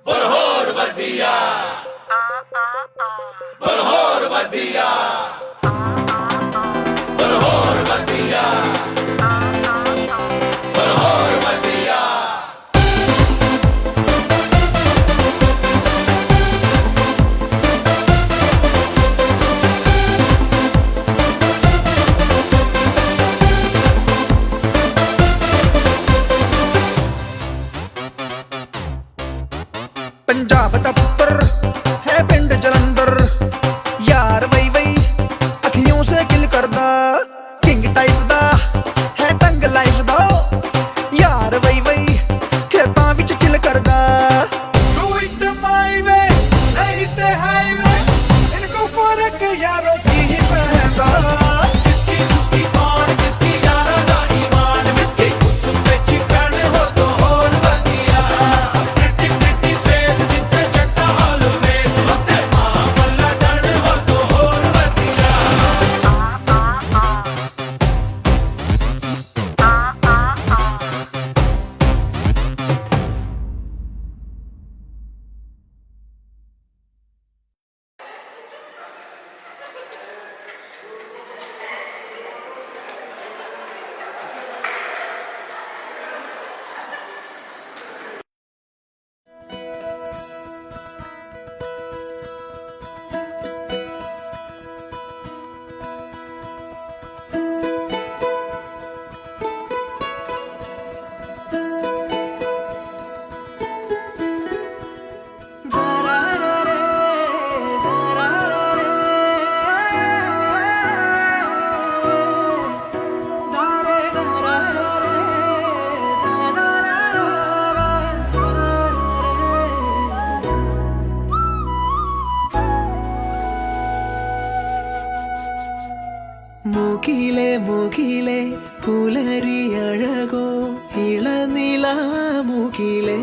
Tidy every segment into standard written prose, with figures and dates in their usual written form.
बरहोर बदिया बरहोर बदिया बरहोर बदिया बरहोर बदिया पंजाब दा पुत्र है पिंड जलंधर यार वही वही अखियों से किल करदा किंग टाइप दा है टंग लाइफ दा यार वही वही खेतां विच चिल करदा डू इट माय वे नहीं ते हाईवे इनको फर्क यारों की ही पहनदा किसकी उसकी कौन किसकी यारा दा ईमान किसकी कुसुम पे चिकन हो तो और बदिया प्रिटी प्रिटी फेस जिते जट्टा ऑलवेज होते मां वल्ला डन हो तो और बदिया മുകിലേ മുകിലേ പുലരിയഴകോ ഇളനില മുകിലേ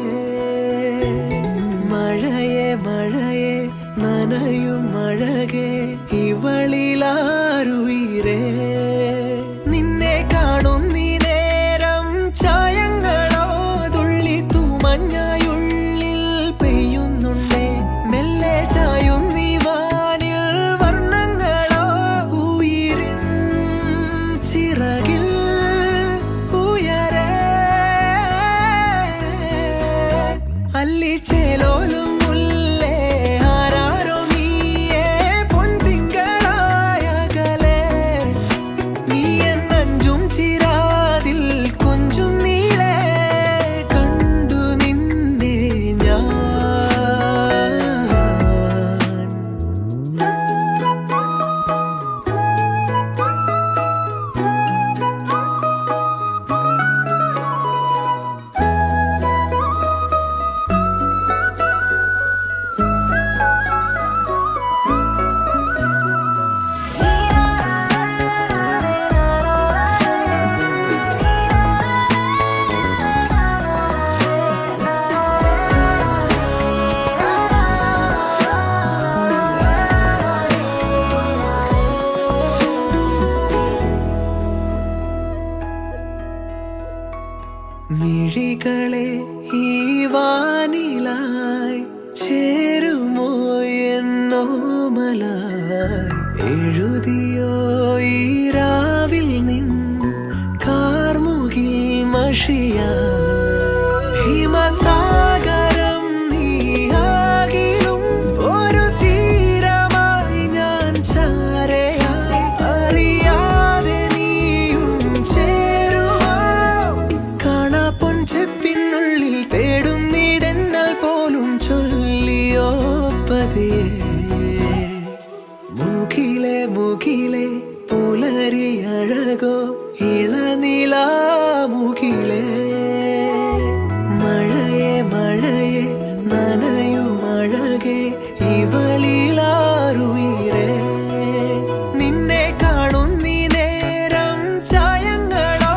മഴയെ മഴയെ നനയും അഴകേ ഇവളിലാരുയിരേ നിന്നെ കാണുന്നീ നേരം ചായങ്ങളോ തുള്ളി തൂമഞ്ഞായുള്ളിൽ പെയ്യുന്നുണ്ടേ മെല്ലെ ചായുന്നീ വാനിൽ വർണ്ണങ്ങളോ ഉയിരിൻ ചിറകിൽ ഉയരേ അല്ലിച്ചേലോലും മുല്ലേ ആരാരോ നീയേ പൊൻതിങ്കളായകലേ നീ എന്നഞ്ചും ചിരാതിൽ കൊഞ്ചും നീളേ കണ്ടു നിന്നെ ഞാൻ മിഴികളെ ഈ വാനിലായി ചേരുമോ എന്നോമലായി എഴുതിയോ ഈ രാവിൽ നിൻ കാർമുകിൽ മഷിയായി ഹിമസാഗരം നീയാകിലും ഒരു തീരമായി ഞാൻ ചാരയായി അറിയാതെ നീയും ചേരുമോ കാണാപ്പൊൻ ചെപ്പിനുള്ളിൽ തേടുന്നീതെന്നാൽ പോലും ചൊല്ലിയോ പതിയെ മുകിലേ മുകിലേ പുലരിയഴകോ ഇളനില മുകിലേ മഴയെ മഴയെ നനയും അഴകേ ഇവളിലാരുയിരേ നിന്നെ കാണുന്നീ നേരം ചായങ്ങളോ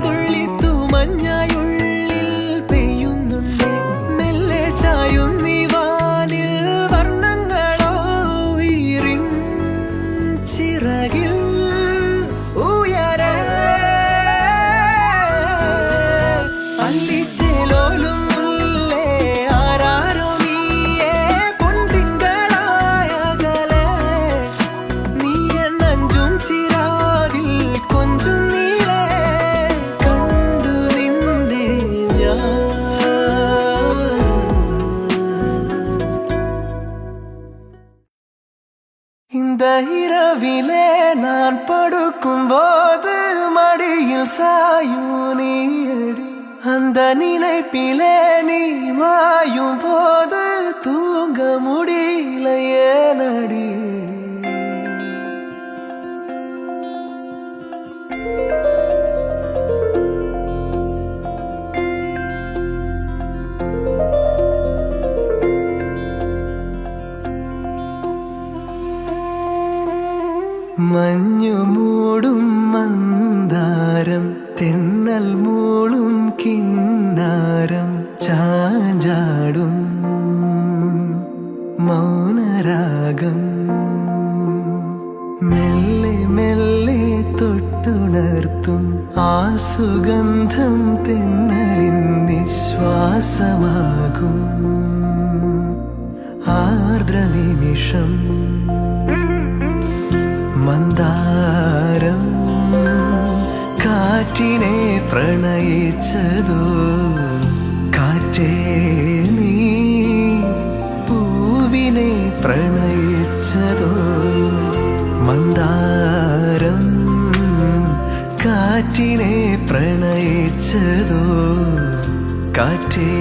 തുള്ളി തൂമഞ്ഞായുള്ളിൽ പെയ്യുന്നുണ്ടേ മെല്ലെ ചായുന്നീ വാനിൽ വർണ്ണങ്ങളോ ഉയിരിൻ ചിറകിൽ ഉയരേ അല്ലിച്ചേലോലും മുല്ലേ இரவிலே நான் படுக்கும் போது மடியில் சாயும் நீயடி அந்த நினைப்பிலே நீ மாயும் போது தூங்க முடியல ஏனடி മഞ്ഞു മൂടും മന്ദാരം തെന്നൽ മൂളും കിന്നാരം ചാഞ്ചാടും മൗനരാഗം മെല്ലെ മെല്ലെ തൊട്ടുണർത്തും ആ സുഗന്ധം തെന്നലിൻ നിശ്വാസമാകും ആർദ്ര നിമിഷം മന്ദാരം കാറ്റിനെ പ്രണയിച്ചതോ കാറ്റേ നീ പൂവിനെ പ്രണയിച്ചതോ മന്ദാരം കാറ്റിനെ പ്രണയിച്ചതോ കാറ്റേ